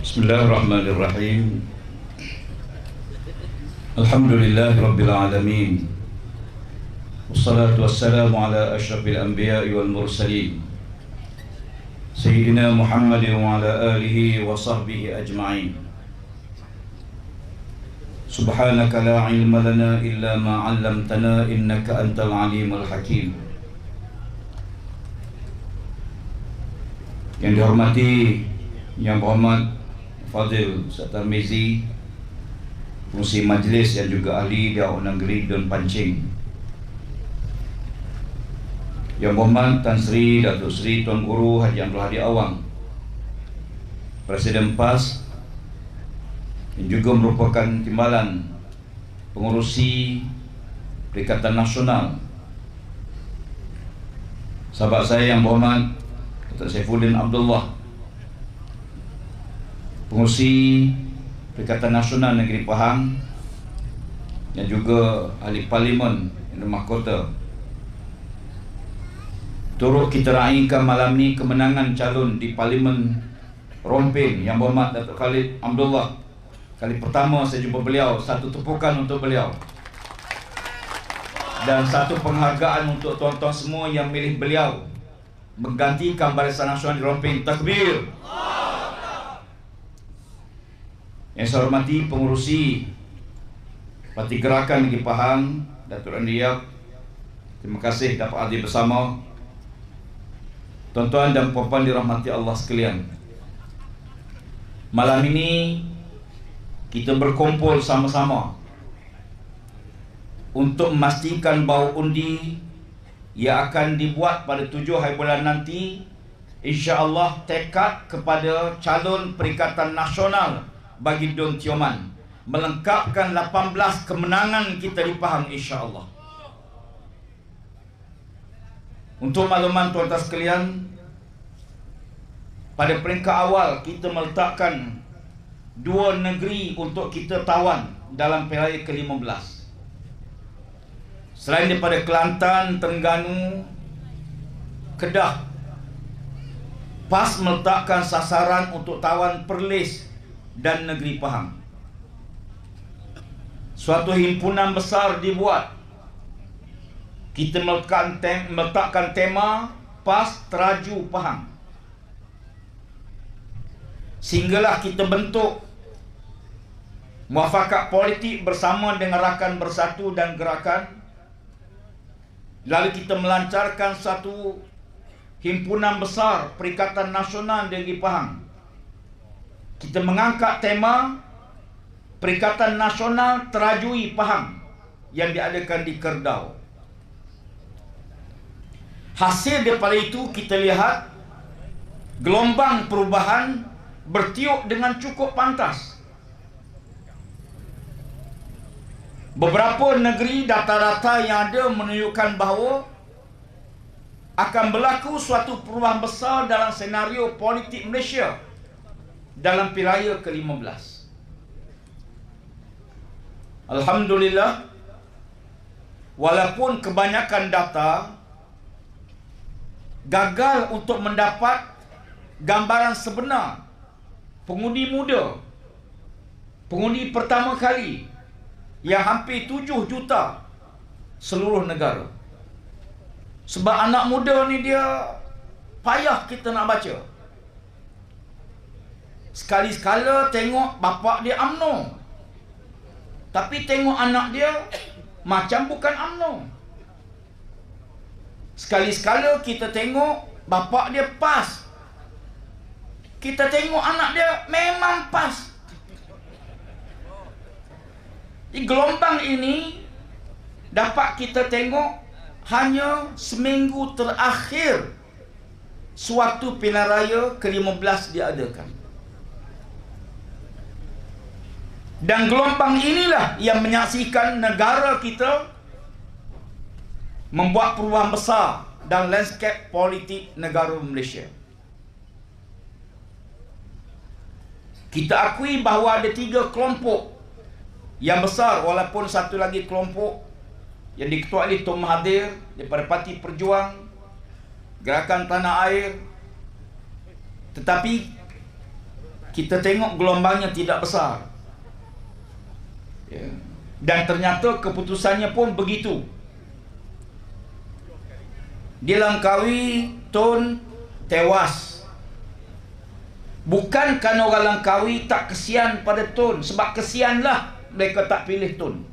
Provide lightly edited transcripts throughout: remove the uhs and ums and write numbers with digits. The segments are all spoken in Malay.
Bismillahirrahmanirrahim. Alhamdulillahi Rabbil Alamin. Wassalatu wassalamu ala ashrafil anbiya'i wal mursalin Sayyidina Muhammadin wa ala alihi wa sahbihi ajma'in. Subhanaka la ilma lana illa ma 'allamtana innaka antal alimul hakim. Yang dihormati, yang berhormat Fadil Ustaz Tarmizi, Pengurusi Majlis yang juga ahli Dakwah Negeri Don Pancing. Yang berhormat Tan Sri Datuk Seri Tuan Guru Haji Abdul Hadi Awang, Presiden PAS, yang juga merupakan timbalan pengurusi Perikatan Nasional. Sahabat saya yang berhormat Datuk Saifuddin Abdullah, Pengurusi Perikatan Nasional Negeri Pahang, dan juga ahli Parlimen yang bermahkota. Turut kita raikan malam ni kemenangan calon di Parlimen Rompin yang berhormat Datuk Khalid Abdullah. Kali pertama saya jumpa beliau, satu tepukan untuk beliau dan satu penghargaan untuk tuan-tuan semua yang milih beliau menggantikan Barisan Nasional di Rompin. Takbir. Yang saya hormati pengurusi Parti Gerakan Negeri Pahang, Datuk Randy Yap, terima kasih dapat hadir bersama. Tuan-tuan dan puan-puan dirahmati Allah sekalian, malam ini kita berkumpul sama-sama untuk memastikan bahawa undi yang akan dibuat pada 7 hari bulan nanti insya-Allah tekad kepada calon Perikatan Nasional bagi Don Tioman, melengkapkan 18 kemenangan kita di Pahang insya-Allah. Untuk makluman tuan-tuan sekalian, pada peringkat awal kita meletakkan 2 negeri untuk kita tawan dalam pilihan raya ke-15. Selain daripada Kelantan, Terengganu, Kedah, PAS meletakkan sasaran untuk tawan Perlis dan Negeri Pahang. Suatu himpunan besar dibuat. Kita meletakkan tema PAS Teraju Pahang, sehinggalah kita bentuk muafakat politik bersama dengan Rakan Bersatu dan Gerakan. Lalu kita melancarkan satu himpunan besar Perikatan Nasional Negeri Pahang. Kita mengangkat tema Perikatan Nasional Terajui Pahang yang diadakan di Kerdau. Hasil daripada itu kita lihat gelombang perubahan bertiup dengan cukup pantas. Beberapa negeri data-data yang ada menunjukkan bahawa akan berlaku suatu perubahan besar dalam senario politik Malaysia dalam pilihan raya ke-15. Alhamdulillah, walaupun kebanyakan data gagal untuk mendapat gambaran sebenar pengundi muda, pengundi pertama kali yang hampir 7 juta seluruh negara. Sebab anak muda ni dia payah kita nak baca. Sekali-sekala tengok bapak dia UMNO, tapi tengok anak dia macam bukan UMNO. Sekali-sekala kita tengok bapak dia PAS, kita tengok anak dia memang PAS. Di gelombang ini dapat kita tengok hanya seminggu terakhir suatu pilihan raya ke-15 diadakan. Dan gelombang inilah yang menyaksikan negara kita membuat perubahan besar dalam landscape politik negara Malaysia. Kita akui bahawa ada 3 kelompok yang besar, walaupun satu lagi kelompok yang diketuai oleh Tun Mahathir daripada Parti Perjuang, Gerakan Tanah Air, tetapi Kita tengok gelombangnya tidak besar, ya. Dan ternyata keputusannya pun begitu. Dia Langkawi, Tun tewas. Bukan kerana orang Langkawi tak kesian pada Tun, sebab kesianlah mereka tak pilih Tun.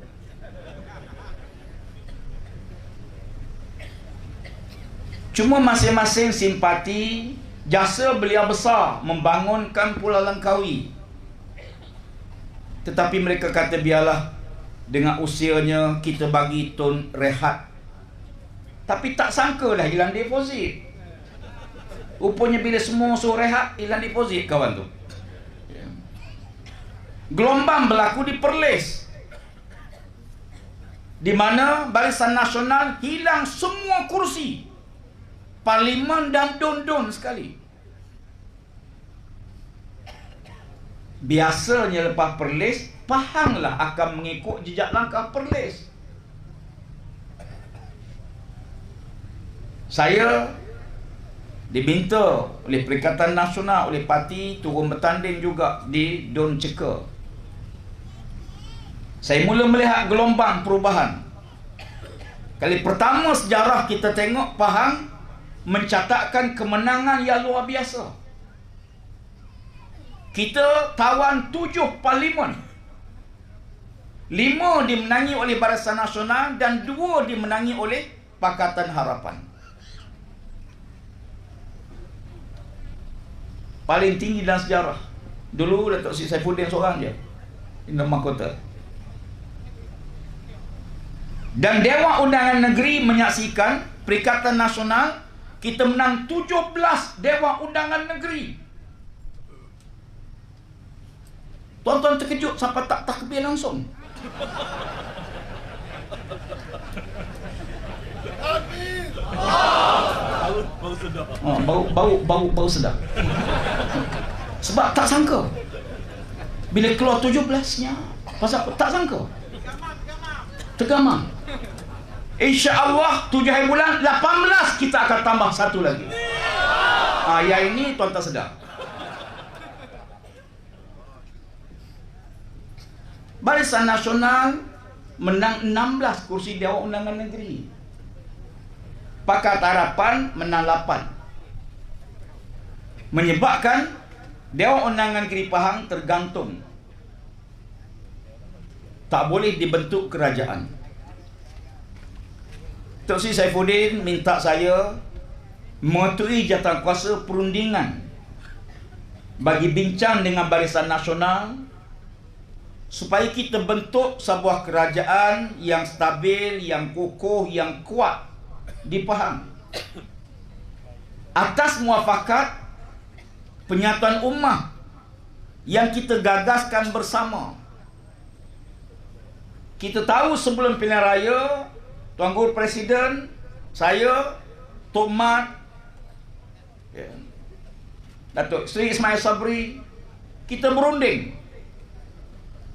Cuma masing-masing simpati. Jasa beliau besar membangunkan Pulau Langkawi. Tetapi mereka kata biarlah, dengan usianya kita bagi Tun rehat. Tapi tak sangka dah hilang deposit. Rupanya bila semua suruh rehat, hilang deposit kawan tu. Gelombang berlaku di Perlis, di mana Barisan Nasional hilang semua kursi Parlimen dan don-don sekali. Biasanya lepas Perlis, Pahanglah akan mengikut jejak langkah Perlis. Saya diminta oleh Perikatan Nasional, oleh parti turun bertanding juga di Don Ceka. Saya mula melihat gelombang perubahan. Kali pertama sejarah kita tengok Pahang mencatatkan kemenangan yang luar biasa. Kita tawan 7 parlimen. 5 dimenangi oleh Barisan Nasional dan 2 dimenangi oleh Pakatan Harapan. Paling tinggi dalam sejarah. Dulu Datuk Seri Saifuddin seorang je di mahkota. Dan Dewan Undangan Negeri menyaksikan Perikatan Nasional kita menang 17 Dewan Undangan Negeri. Tuan-tuan terkejut sampai tak takbir langsung. Bau sedap. Sebab tak sangka. Bila keluar 17-nya, pasal apa? Tak sangka. Tergamam. InsyaAllah 7 hari bulan 18 kita akan tambah satu lagi. Yang ini tuan-tuan sedap. Barisan Nasional menang 16 kursi Dewan Undangan Negeri. Pakatan Harapan menang 8. Menyebabkan Dewan Undangan Negeri Pahang tergantung. Tak boleh dibentuk kerajaan. Datuk Seri Saifuddin minta saya mengetuai jawatankuasa perundingan bagi bincang dengan Barisan Nasional supaya kita bentuk sebuah kerajaan yang stabil, yang kokoh, yang kuat di Pahang. Atas muafakat penyatuan ummah yang kita gagaskan bersama. Kita tahu sebelum pilihan raya, Tuan Guru Presiden, saya, Tok Mat, Datuk Seri Ismail Sabri, kita berunding.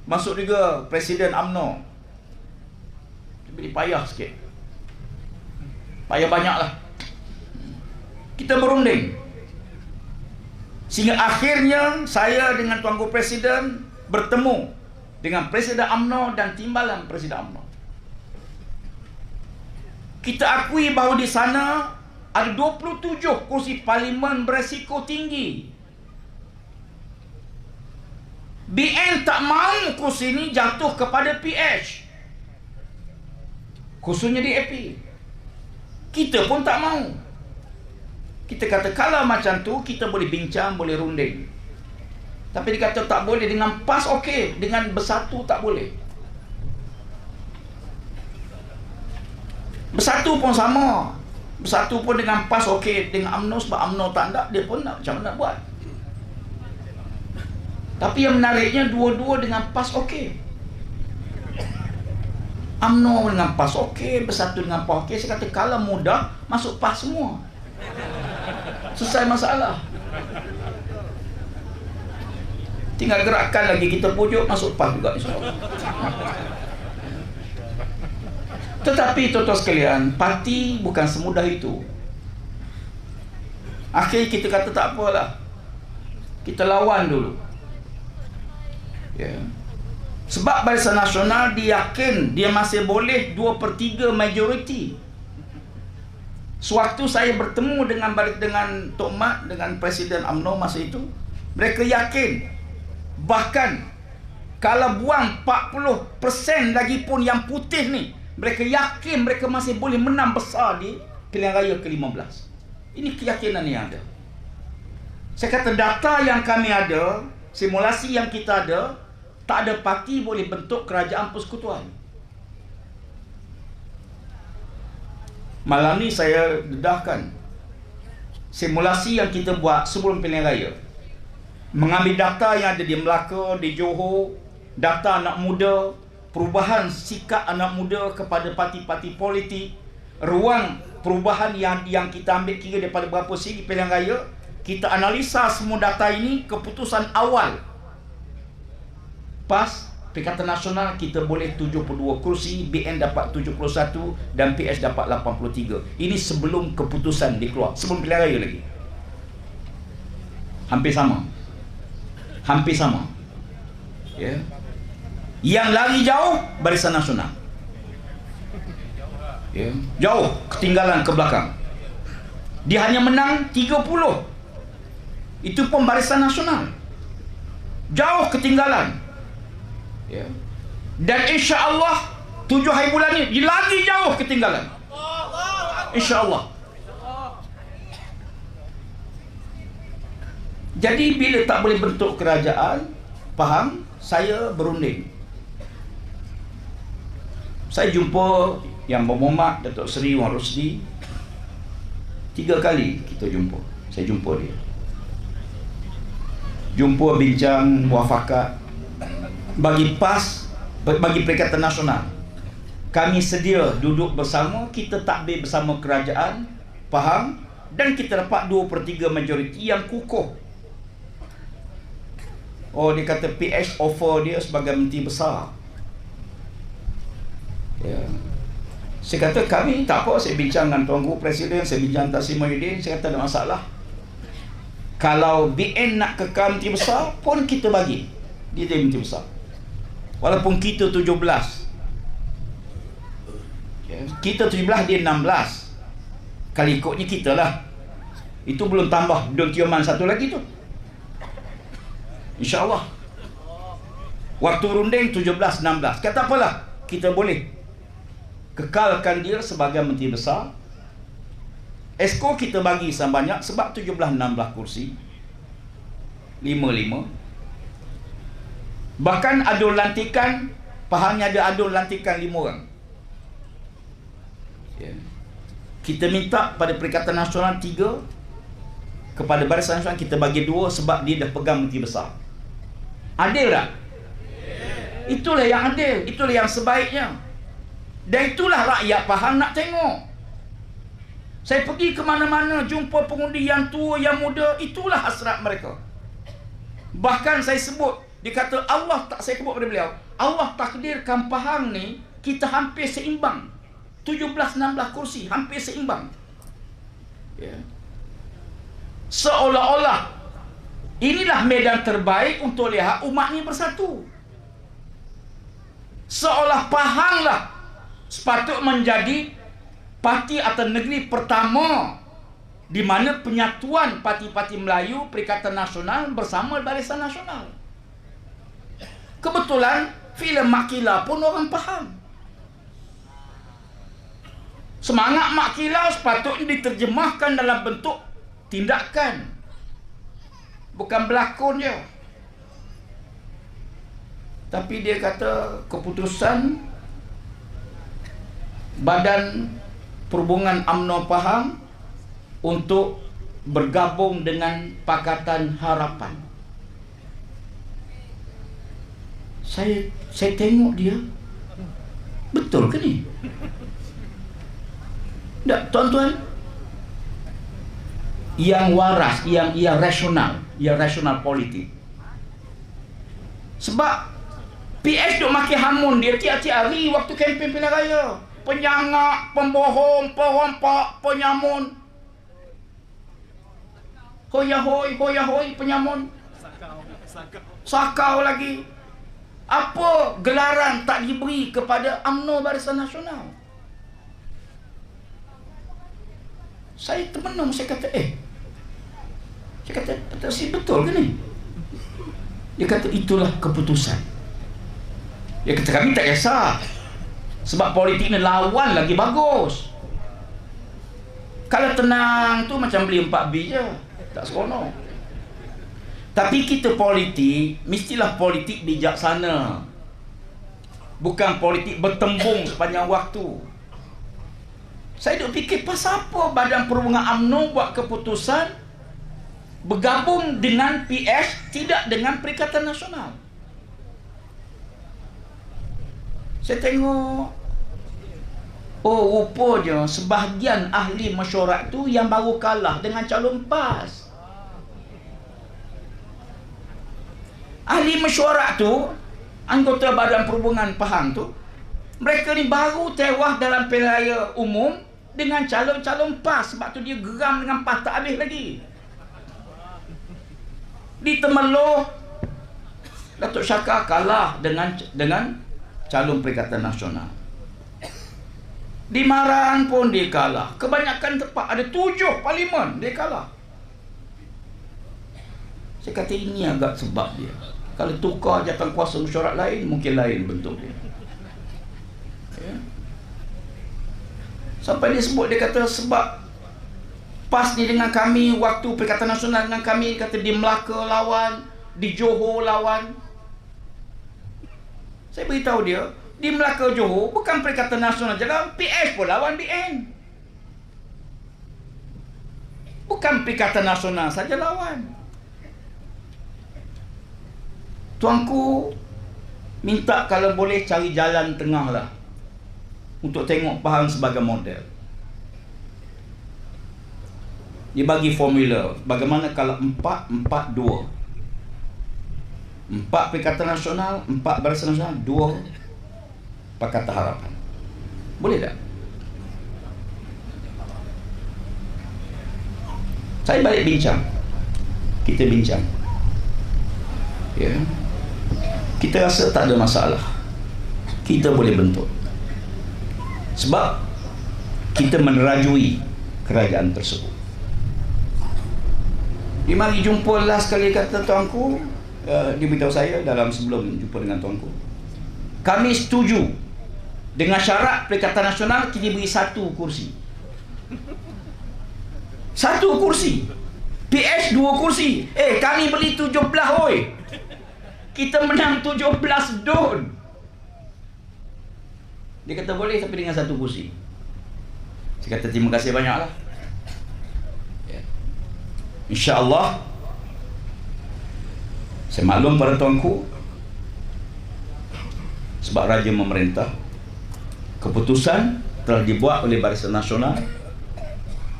Masuk juga Presiden UMNO. Jadi payah sikit. Payah banyak lah. Kita berunding. Sehingga akhirnya saya dengan Tuan Guru Presiden bertemu dengan Presiden UMNO dan timbalan Presiden UMNO. Kita akui bahawa di sana ada 27 kursi parlimen beresiko tinggi. BN tak mahu kursi ini jatuh kepada PH, khususnya DAP. Kita pun tak mahu. Kita kata kalau macam tu kita boleh bincang, boleh runding. Tapi dia kata tak boleh, dengan PAS okey, dengan Bersatu tak boleh. Bersatu pun sama. Bersatu pun dengan PAS okey, dengan UMNO sebab UMNO tak nak, dia pun nak macam mana nak buat. Tapi yang menariknya dua-dua dengan PAS okey. UMNO dengan PAS okey, Bersatu dengan PAS okey. Saya kata kalau mudah masuk PAS semua, selesai masalah. Tinggal gerakkan lagi, kita pujuk masuk PAS juga insyaAllah. Tetapi tuan-tuan sekalian, parti bukan semudah itu. Akhirnya kita kata tak apalah, kita lawan dulu. Ya. Sebab Barisan Nasional dia yakin dia masih boleh 2/3 majoriti. Sewaktu saya bertemu dengan Tok Mat, dengan Presiden UMNO masa itu, mereka yakin bahkan kalau buang 40% lagi pun yang putih ni, mereka yakin mereka masih boleh menang besar di pilihan raya ke-15. Ini keyakinan yang ada. Saya kata data yang kami ada, simulasi yang kita ada, tak ada parti boleh bentuk kerajaan persekutuan. Malam ni saya dedahkan simulasi yang kita buat sebelum pilihan raya. Mengambil data yang ada di Melaka, di Johor, data anak muda, perubahan sikap anak muda kepada parti-parti politik, ruang perubahan yang kita ambil kira daripada berapa segi pilihan raya, kita analisa semua data ini, keputusan awal PAS Perikatan Nasional kita boleh 72 kursi, BN dapat 71 dan PS dapat 83. Ini sebelum keputusan dikeluar, sebelum pilihan raya lagi. Hampir sama. Hampir sama. Ya. Yang lari jauh Barisan Nasional. Ya. Jauh ketinggalan ke belakang. Dia hanya menang 30. Itu pun Barisan Nasional. Jauh ketinggalan. Ya. Dan insya-Allah 7 hari bulan ni dia lagi jauh ketinggalan. Insya-Allah. Jadi bila tak boleh bentuk kerajaan, faham, saya berunding. Saya jumpa yang berhormat Datuk Seri Wan Rosli 3 kali kita jumpa. Saya jumpa dia. Jumpa, bincang, muafakat. Bagi PAS, bagi Perikatan Nasional, kami sedia duduk bersama, kita takbir bersama kerajaan, faham, dan kita dapat 2/3 majoriti yang kukuh. Oh, dia kata PS offer dia sebagai menteri besar. Ya. Saya kata kami tak apa, saya bincang dengan Tuan Guru Presiden, saya bincang Tan Sri Muhyiddin, saya kata ada masalah. Kalau BN nak kekal menteri besar pun kita bagi dia jadi menteri besar. Walaupun kita 17, ya, kita 17 dia 16. Kali ikutnya kita lah. Itu belum tambah Don Tioman satu lagi tu. InsyaAllah. Waktu runding 17-16. Kata apalah, kita boleh kekalkan dia sebagai menteri besar. Esko kita bagi sebanyak sebab 17-16 kursi, 5-5. Bahkan adun lantikan, pahamnya ada adun lantikan 5 orang. Ya. Kita minta pada Perikatan Nasional 3, kepada Barisan Nasional kita bagi 2 sebab dia dah pegang menteri besar. Adil tak? Itulah yang adil, itulah yang sebaiknya. Dan itulah rakyat faham nak tengok. Saya pergi ke mana-mana, jumpa pengundi yang tua, yang muda, itulah hasrat mereka. Bahkan saya sebut, dia kata Allah tak, saya sebut pada beliau, Allah takdirkan Pahang ni kita hampir seimbang. 17-16 kursi, hampir seimbang. Ya. Seolah-olah inilah medan terbaik untuk lihat umat ni bersatu. Seolah Pahanglah sepatut menjadi parti atau negeri pertama di mana penyatuan parti-parti Melayu Perikatan Nasional bersama Barisan Nasional. Kebetulan filem Makila pun orang faham. Semangat Makila sepatutnya diterjemahkan dalam bentuk tindakan, bukan berlakon je. Tapi dia kata keputusan Badan Perhubungan UMNO Pahang untuk bergabung dengan Pakatan Harapan. Saya tengok dia, betul ke ni? Tak, tuan-tuan, yang waras, yang rasional politik. Sebab PS duk maki hamun dia tiap-tiap hari waktu kempen pilihan raya. Penyangak, pembohong, perompak, penyamun. Hoya hoi, penyamun. Sakau lagi. Apa gelaran tak diberi kepada UMNO Barisan Nasional? Saya termenung, saya kata, saya kata, betul ke ni? Dia kata, itulah keputusan. Dia kata, kami tak kisah. Sebab politik ni lawan lagi bagus. Kalau tenang tu macam beli 4 bil je, tak seronok. Tapi kita politik, mestilah politik bijaksana, bukan politik bertembung sepanjang waktu. Saya duk fikir, pasal apa Badan Perhubungan UMNO buat keputusan bergabung dengan PS, tidak dengan Perikatan Nasional? Saya tengok, oh rupanya sebahagian ahli mesyuarat tu yang baru kalah dengan calon PAS. Ahli mesyuarat tu, anggota Badan Perhubungan Pahang tu, mereka ni baru tewas dalam pilihan raya umum dengan calon-calon PAS. Sebab tu dia geram dengan PAS tak habis lagi. Di Temerloh, Datuk Syakar kalah dengan calon Perikatan Nasional. Di Maran pun dia kalah. Kebanyakan tempat, ada 7 parlimen dia kalah. Saya kata ini agak sebab dia. Kalau tukar jawatan kuasa mesyuarat lain, mungkin lain bentuk dia. Ya. Sampai dia sebut, dia kata sebab PAS ni dengan kami, waktu Perikatan Nasional dengan kami, kata di Melaka lawan, di Johor lawan. Saya beritahu dia, di Melaka Johor bukan Perikatan Nasional je lawan, PS pun lawan BN. Bukan Perikatan Nasional saja lawan. Tuanku minta kalau boleh cari jalan tengah lah untuk tengok Pahang sebagai model. Dia bagi formula bagaimana kalau 4-4-2, 4 Perikatan Nasional, 4 Barisan Nasional, 2 Pakatan Harapan. Boleh tak? Saya balik bincang, kita bincang, ya. Kita rasa tak ada masalah, kita boleh bentuk. Sebab kita menerajui kerajaan tersebut. Dia mari jumpa last kali, kata tuanku, dia beritahu saya dalam sebelum jumpa dengan tuanku, kami setuju dengan syarat Perikatan Nasional kita beri 1 kursi. 1 kursi. PS 2 kursi. Kami beli 17 oi. Kita menang 17 don. Dia kata boleh tapi dengan 1 kursi. Saya kata terima kasih banyaklah. Ya. InsyaAllah saya maklum pada tuanku, sebab Raja memerintah, keputusan telah dibuat oleh Barisan Nasional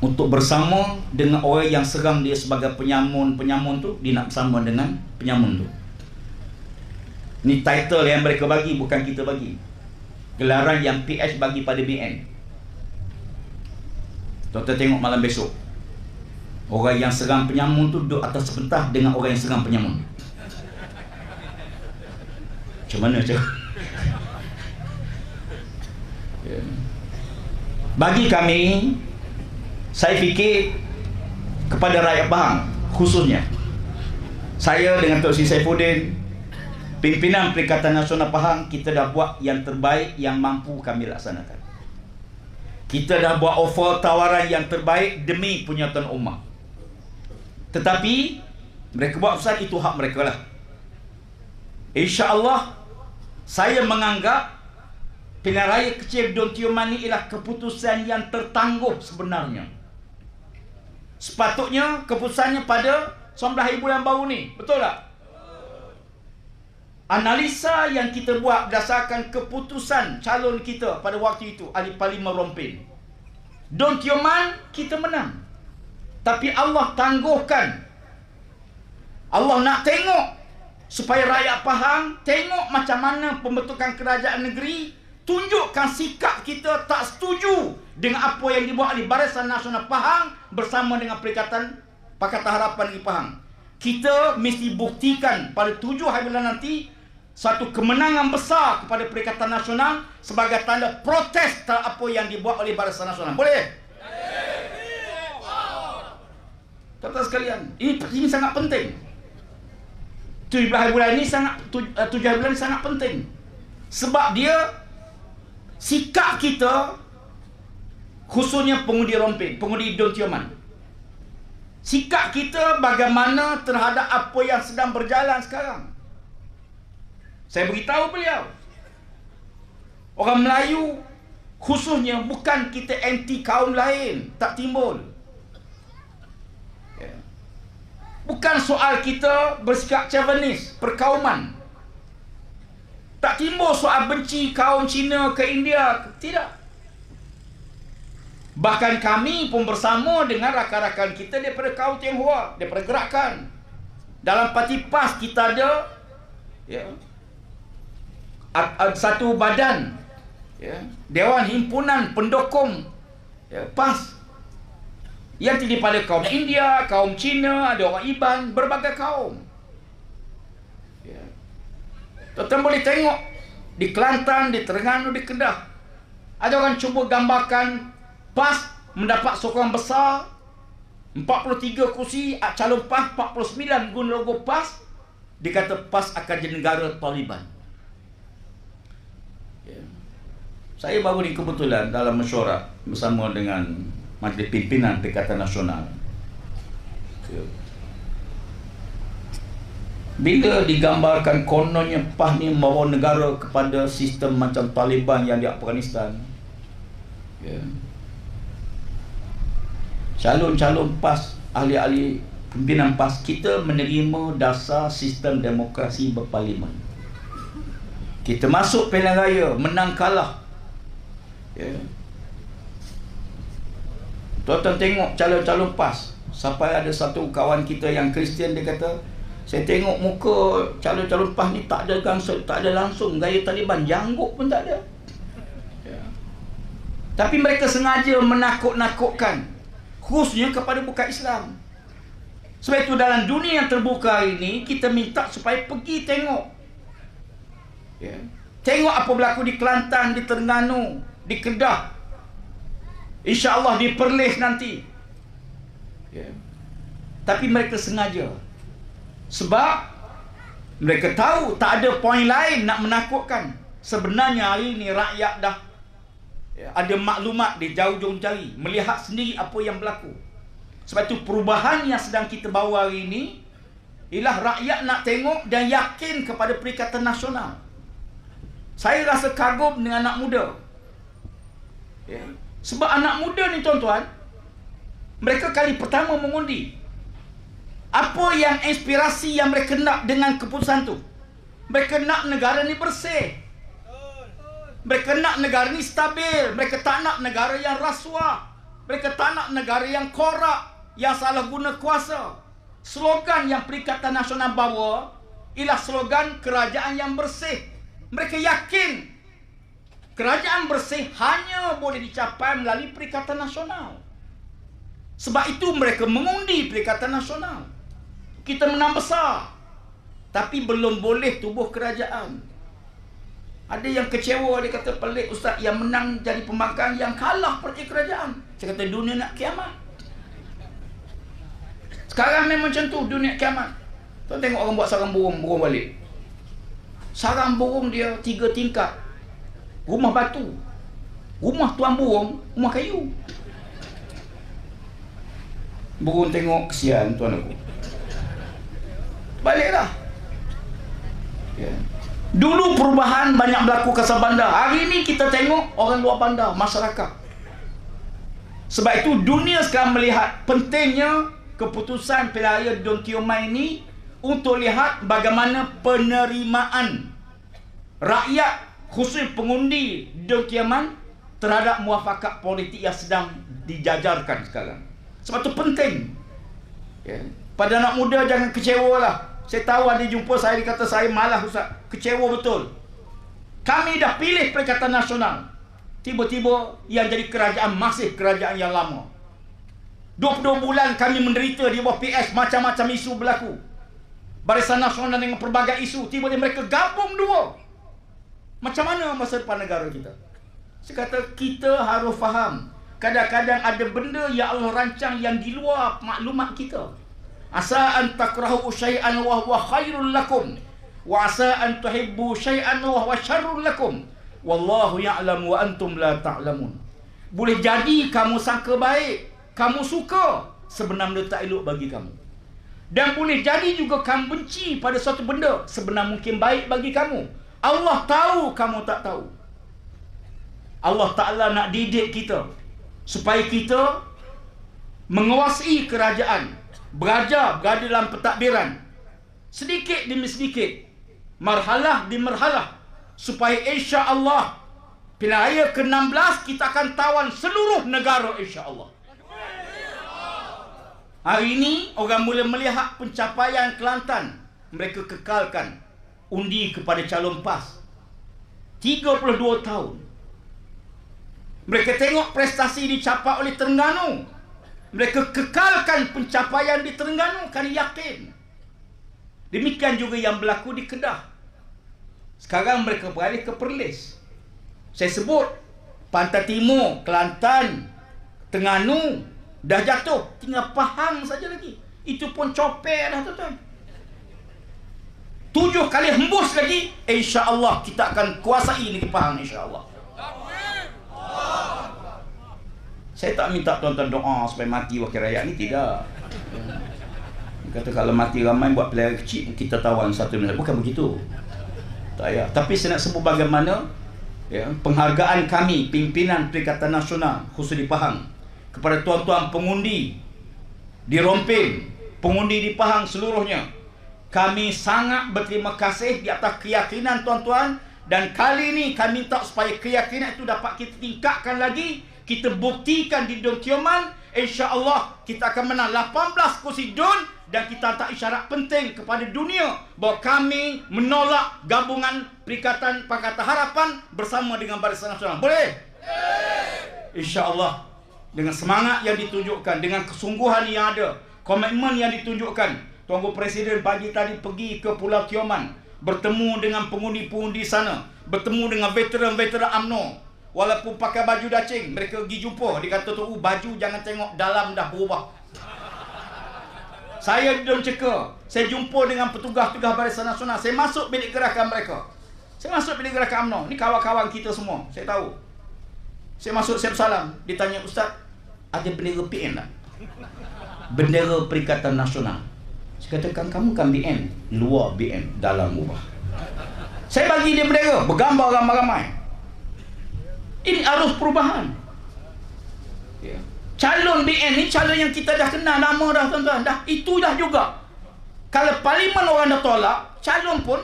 untuk bersama dengan orang yang seram dia sebagai penyamun tu, dia nak bersama dengan penyamun tu. Ni title yang mereka bagi, bukan kita bagi. Gelaran yang PS bagi pada BN. Tuan-tuan tengok malam besok, orang yang seram penyamun tu duduk atas sepentas dengan orang yang seram penyamun. Macam mana macam? Bagi kami, saya fikir kepada rakyat Pahang khususnya, saya dengan Tok Sri Saifuddin, pimpinan Perikatan Nasional Pahang, kita dah buat yang terbaik yang mampu kami laksanakan. Kita dah buat offer tawaran yang terbaik demi punya Tuan Omar. Tetapi mereka buat keputusan, itu hak mereka lah. InsyaAllah saya menganggap pilihan raya kecil Don Tio Mani ialah keputusan yang tertangguh sebenarnya. Sepatutnya keputusannya pada 19 hari bulan baru ni. Betul tak? Analisa yang kita buat berdasarkan keputusan calon kita pada waktu itu, ahli parlimen Rompin, Don Tio Man kita menang. Tapi Allah tangguhkan. Allah nak tengok supaya rakyat Pahang tengok macam mana pembentukan kerajaan negeri, tunjukkan sikap kita tak setuju dengan apa yang dibuat oleh Barisan Nasional Pahang bersama dengan Perikatan Pakatan Harapan di Pahang. Kita mesti buktikan pada 7 hari bulan nanti satu kemenangan besar kepada Perikatan Nasional sebagai tanda protes terhadap apa yang dibuat oleh Barisan Nasional. Boleh? Tuan-tuan sekalian, ini sangat penting. 17 hari bulan ini sangat penting. Sebab dia sikap kita, khususnya pengundi rompin, pengundi Don Tioman, sikap kita bagaimana terhadap apa yang sedang berjalan sekarang. Saya beritahu beliau, orang Melayu khususnya bukan kita anti kaum lain, tak timbul. Bukan soal kita bersikap chauvinis, perkauman. Tak timbul soal benci kaum Cina ke India, tidak. Bahkan kami pun bersama dengan rakan-rakan kita daripada kaum Tionghoa, daripada gerakan. Dalam parti PAS kita ada satu badan, Dewan Himpunan Pendukung PAS, yang terdiri pada kaum India, kaum Cina, ada orang Iban, berbagai kaum. Tuan-tuan boleh tengok di Kelantan, di Terengganu, di Kedah, ada orang cuba gambarkan PAS mendapat sokongan besar, 43 kursi, calon PAS 49 guna logo PAS. Dikata PAS akan jadi negara Taliban. Saya baru ni kebetulan dalam mesyuarat bersama dengan Majlis Pimpinan Perikatan Nasional. Bila digambarkan kononnya PAS ni membawa negara kepada sistem macam Taliban yang di Afghanistan, calon-calon PAS, ahli-ahli pimpinan PAS, kita menerima dasar sistem demokrasi berparlimen. Kita masuk pilihan raya, menang kalah. Tuan-tuan tengok calon-calon PAS. Sampai ada satu kawan kita yang Kristian, dia kata, saya tengok muka calon-calon PAS ni tak ada langsung gaya Taliban, janggut pun tak ada. Tapi mereka sengaja menakut-nakutkan, khususnya kepada bukan Islam. Sebab itu dalam dunia yang terbuka ini, kita minta supaya pergi tengok. Tengok apa berlaku di Kelantan, di Terengganu, di Kedah, InsyaAllah di Perlis nanti. Tapi mereka sengaja, sebab mereka tahu tak ada poin lain nak menakutkan. Sebenarnya hari ini rakyat dah ada maklumat di jauh-jauh jari, melihat sendiri apa yang berlaku. Sebab itu perubahan yang sedang kita bawa hari ini ialah rakyat nak tengok dan yakin kepada Perikatan Nasional. Saya rasa kagum dengan anak muda. Sebab anak muda ni tuan-tuan, mereka kali pertama mengundi. Apa yang inspirasi yang mereka nak dengan keputusan tu? Mereka nak negara ni bersih. Mereka nak negara ni stabil. Mereka tak nak negara yang rasuah. Mereka tak nak negara yang korup, yang salah guna kuasa. Slogan yang Perikatan Nasional bawa ialah slogan kerajaan yang bersih. Mereka yakin kerajaan bersih hanya boleh dicapai melalui Perikatan Nasional. Sebab itu mereka mengundi Perikatan Nasional. Kita menang besar, tapi belum boleh tubuh kerajaan. Ada yang kecewa, dia kata, pelik ustaz, yang menang jadi pembangkang, yang kalah pergi kerajaan. Saya kata, dunia nak kiamat. Sekarang memang macam tu, dunia kiamat. Tuan tengok orang buat sarang burung balik. Sarang burung dia 3 tingkat. Rumah batu, rumah tuan burung, rumah kayu. Burung tengok, kesian tuan aku, baliklah. Dulu perubahan banyak berlaku kasar bandar. Hari ini kita tengok orang luar bandar, masyarakat. Sebab itu dunia sekarang melihat pentingnya keputusan pilihan raya Don Tioman ini untuk lihat bagaimana penerimaan rakyat, khusus pengundi Don Tioman, terhadap muafakat politik yang sedang dijajarkan sekarang. Sebab itu penting. Pada anak muda jangan kecewa lah. Saya tahu ada jumpa saya, dia kata saya malas ustaz, kecewa betul. Kami dah pilih Perikatan Nasional, tiba-tiba yang jadi kerajaan masih kerajaan yang lama. 22 bulan kami menderita di bawah PS, macam-macam isu berlaku. Barisan Nasional dengan pelbagai isu, tiba-tiba mereka gabung dua. Macam mana masa depan negara kita? Saya kata kita harus faham, kadang-kadang ada benda yang Allah rancang yang di luar maklumat kita. Asa an takrahu syai'an wa huwa khairul lakum, wa asa an tuhibbu syai'an wa huwa syarrul lakum. Wallahu ya'lam wa antum la ta'lamun. Boleh jadi kamu sangka baik, kamu suka, sebenarnya tak elok bagi kamu. Dan boleh jadi juga kamu benci pada suatu benda, sebenarnya mungkin baik bagi kamu. Allah tahu, kamu tak tahu. Allah Ta'ala nak didik kita supaya kita menguasai kerajaan, berada dalam pentadbiran sedikit demi sedikit, marhalah demi marhalah, supaya insya-Allah pilihan raya ke-16 kita akan tawan seluruh negara insya-Allah. Hari ini orang mula melihat pencapaian Kelantan. Mereka kekalkan undi kepada calon PAS 32 tahun. Mereka tengok prestasi dicapai oleh Terengganu, mereka kekalkan pencapaian di Terengganu kerana yakin. Demikian juga yang berlaku di Kedah. Sekarang mereka beralih ke Perlis. Saya sebut Pantai Timur, Kelantan, Terengganu dah jatuh, tinggal Pahang saja lagi. Itu pun copet dah tuan-tuan. 7 kali hembus lagi, insya-Allah kita akan kuasai negeri Pahang insya-Allah. Saya tak minta tuan-tuan doa supaya mati wakil rakyat ni, tidak. Kata kalau mati ramai buat pilihan kecil kita tawan 1 miliar, bukan begitu. Tak payah. Tapi saya nak sebut bagaimana penghargaan kami pimpinan Perikatan Nasional khusus di Pahang kepada tuan-tuan pengundi di Rompin, pengundi di Pahang seluruhnya. Kami sangat berterima kasih di atas keyakinan tuan-tuan, dan kali ini kami minta supaya keyakinan itu dapat kita tingkatkan lagi. Kita buktikan di Dun Tioman, insya-Allah kita akan menang 18 kursi Dun, dan kita hantar isyarat penting kepada dunia bahawa kami menolak gabungan Perikatan Pakatan Harapan bersama dengan Barisan Nasional. Boleh? Insya-Allah dengan semangat yang ditunjukkan, dengan kesungguhan yang ada, komitmen yang ditunjukkan. Tuanku Presiden pagi tadi pergi ke Pulau Tioman, bertemu dengan pengundi-pengundi sana, bertemu dengan veteran-veteran UMNO. Walaupun pakai baju dacing, mereka pergi jumpa. Dia kata, tu baju jangan tengok dalam dah berubah. Saya di dalam Ceka, saya jumpa dengan petugas-petugas Barisan Nasional. Saya masuk bilik gerakan mereka. Saya masuk bilik gerakan UMNO. Ni kawan-kawan kita semua, saya tahu. Saya masuk, saya bersalam. Dia tanya, Ustaz, ada bendera PN tak? Bendera Perikatan Nasional. Saya katakan, kamu kan BN, luar BN, dalam ubah. Saya bagi dia bendera, bergambar ramai-ramai. Ini arus perubahan. Calon BN ni calon yang kita dah kenal nama dah tuan-tuan. Dah itu dah juga. Kalau parlimen orang dah tolak, calon pun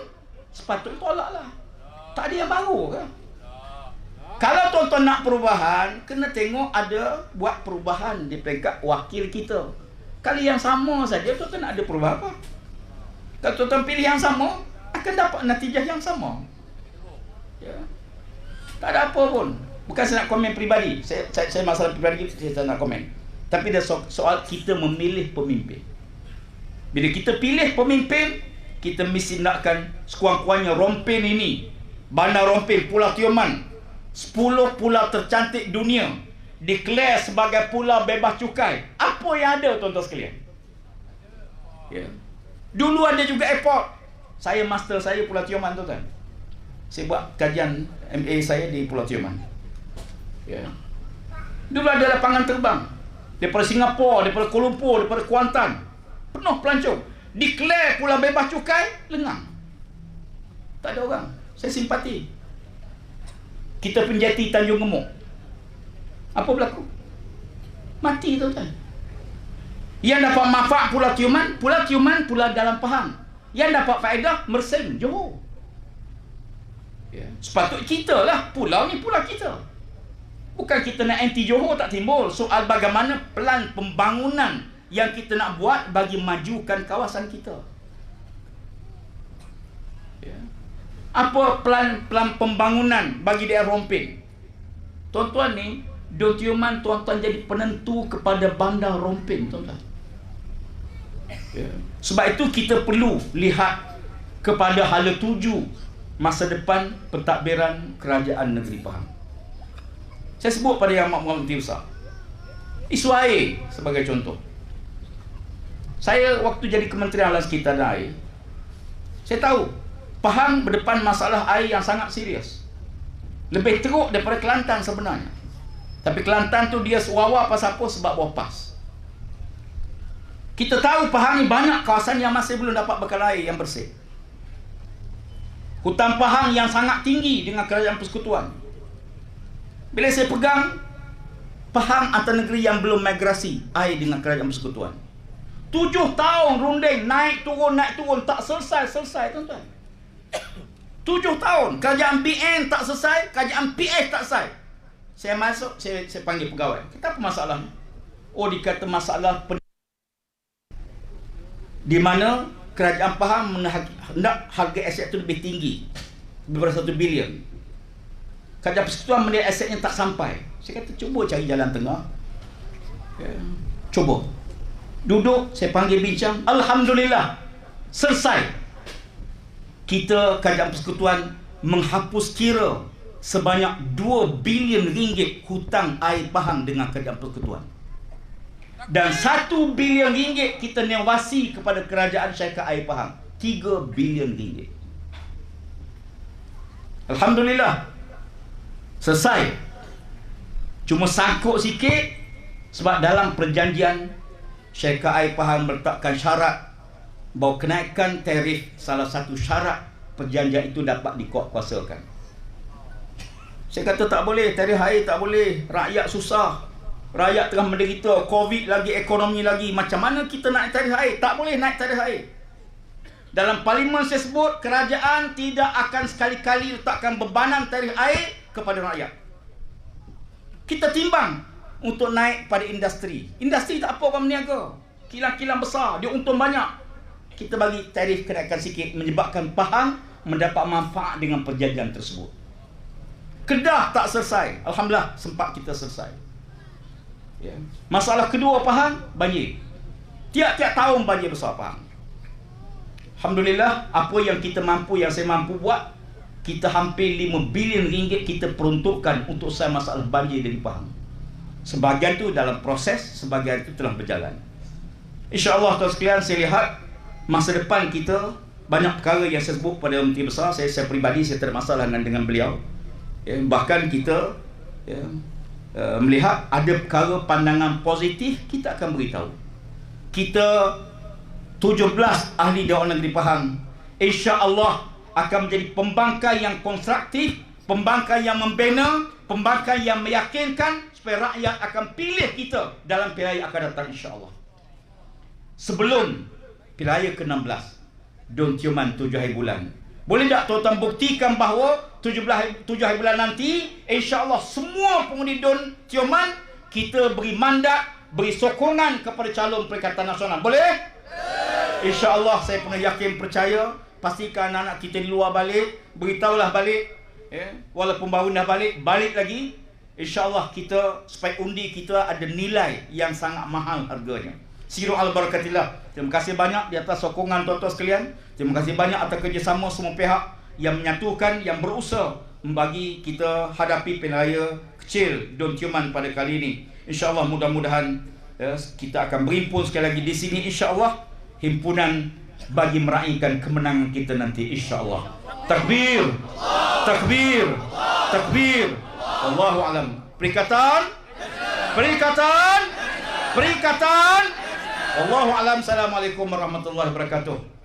sepatutnya tolak lah. Tak ada yang baru ke? Kalau tuan-tuan nak perubahan, kena tengok ada buat perubahan di peringkat wakil kita. Kalau yang sama saja, tuan-tuan ada perubahan apa? Kalau tuan-tuan pilih yang sama, akan dapat natijah yang sama. Ya. Tak ada apa pun. Bukan saya nak komen peribadi. Saya masalah peribadi saya nak komen. Tapi dia soal kita memilih pemimpin. Bila kita pilih pemimpin, kita mesti nakkan sekurang-kurangnya Rompin ini, Bandar Rompin, Pulau Tioman, 10 pulau tercantik dunia, declare sebagai pulau bebas cukai. Apa yang ada tuan-tuan sekalian? Ya. Dulu ada juga airport. Saya master saya Pulau Tioman tuan-tuan. Saya buat kajian MA saya di Pulau Tioman. Ya. Dulu ada lapangan terbang daripada Singapura, daripada Kuala Lumpur, daripada Kuantan, penuh pelancong. Declare pulau bebas cukai, lengang. Tak ada orang. Saya simpati. Kita penjati Tanjung Gemuk, apa berlaku? Mati tuan-tuan. Yang dapat manfaat Pulau Tioman, pulau dalam Pahang. Yang dapat faedah Mersing, Johor. Ya. Sepatutnya kita lah, pulau ni pulau kita. Bukan kita nak anti Johor tak timbul. Soal bagaimana pelan pembangunan yang kita nak buat bagi majukan kawasan kita. Ya. Apa pelan pembangunan bagi daerah Rompin? Tuan-tuan ni, Dun Tioman tuan-tuan jadi penentu kepada Bandar Rompin tuan-tuan. Ya. Sebab itu kita perlu lihat kepada hala tuju masa depan pentadbiran kerajaan negeri Pahang. Saya sebut pada Yang Amat Berhormat Menteri Besar, isu air sebagai contoh. Saya waktu jadi Kementerian Alam Sekitar dan Air, saya tahu Pahang berdepan masalah air yang sangat serius, lebih teruk daripada Kelantan sebenarnya. Tapi Kelantan tu dia wawa pasal apa? Sebab wapas. Kita tahu Pahang ni banyak kawasan yang masih belum dapat bekal air yang bersih. Hutan Pahang yang sangat tinggi dengan Kerajaan Persekutuan. Bila saya pegang, Pahang antara negeri yang belum migrasi air dengan Kerajaan Persekutuan. 7 tahun runding, naik turun, tak selesai, tuan-tuan. 7 tahun, kerajaan BN tak selesai, kerajaan PS tak selesai. Saya masuk, saya panggil pegawai. Kita apa masalah? Oh, dikata masalah di mana kerajaan Pahang hendak harga aset itu lebih tinggi daripada 1 bilion. Kerajaan Persekutuan melihat asetnya tak sampai. Saya kata cuba cari jalan tengah. Cuba. Duduk, saya panggil bincang. Alhamdulillah, selesai. Kita Kerajaan Persekutuan menghapus kira sebanyak 2 bilion ringgit hutang air Pahang dengan Kerajaan Persekutuan. Dan 1 bilion ringgit kita newasi kepada Kerajaan Syarikat Air Pahang. 3 bilion ringgit. Alhamdulillah, selesai. Cuma sangkut sikit sebab dalam perjanjian Syarikat Air Pahang meletakkan syarat bahawa kenaikan tarif salah satu syarat perjanjian itu dapat dikuatkuasakan. Saya kata tak boleh, tarif air tak boleh, rakyat susah, rakyat tengah menderita, Covid lagi, ekonomi lagi, macam mana kita naik tarif air? Tak boleh naik tarif air. Dalam parlimen saya sebut, kerajaan tidak akan sekali-kali letakkan bebanan tarif air kepada rakyat. Kita timbang untuk naik pada industri. Industri tak apa orang berniaga, kilang-kilang besar, dia untung banyak. Kita bagi tarif kenaikan sikit, menyebabkan Pahang mendapat manfaat dengan perjanjian tersebut. Kedah tak selesai, alhamdulillah sempat kita selesai. Ya. Masalah kedua Pahang, banjir. Tiap-tiap tahun banjir besar Pahang. Alhamdulillah, apa yang kita mampu, yang saya mampu buat, kita hampir 5 bilion ringgit kita peruntukkan untuk selesai masalah banjir di Pahang. Sebahagian tu dalam proses, sebahagian itu telah berjalan. InsyaAllah tuan sekalian, saya lihat masa depan kita banyak perkara yang saya sebut pada Menteri Besar. Saya peribadi, saya tak ada masalah dengan beliau. Ya, bahkan kita melihat ada perkara pandangan positif, kita akan beritahu. Kita 17 ahli Dewan Negeri Pahang insya-Allah akan menjadi pembangkai yang konstruktif, pembangkai yang membina, pembangkai yang meyakinkan supaya rakyat akan pilih kita dalam pilihan akan datang insya-Allah. Sebelum pilihan ke-16, Don Tioman 7 hari bulan. Boleh tak tuan-tuan buktikan bahawa 7 hari bulan nanti insya-Allah semua pengundi Don Tioman kita beri mandat, beri sokongan kepada calon Perikatan Nasional. Boleh? InsyaAllah saya pernah yakin, percaya. Pastikan anak-anak kita di luar balik, beritahulah balik, ya. Walaupun baru dah balik lagi. InsyaAllah kita, supaya undi kita ada nilai yang sangat mahal harganya. Siru al-barakatillah. Terima kasih banyak di atas sokongan tuan-tuan sekalian. Terima kasih banyak atas kerjasama semua pihak yang menyatukan, yang berusaha membagi kita hadapi pilihan raya kecil Don Tioman pada kali ini. InsyaAllah mudah-mudahan kita akan berhimpun sekali lagi di sini insya-Allah, himpunan bagi meraihkan kemenangan kita nanti insya-Allah. Takbir, takbir, takbir. Allahu a'lam. Perikatan, perikatan, perikatan. Allahu a'lam. Assalamualaikum warahmatullahi wabarakatuh.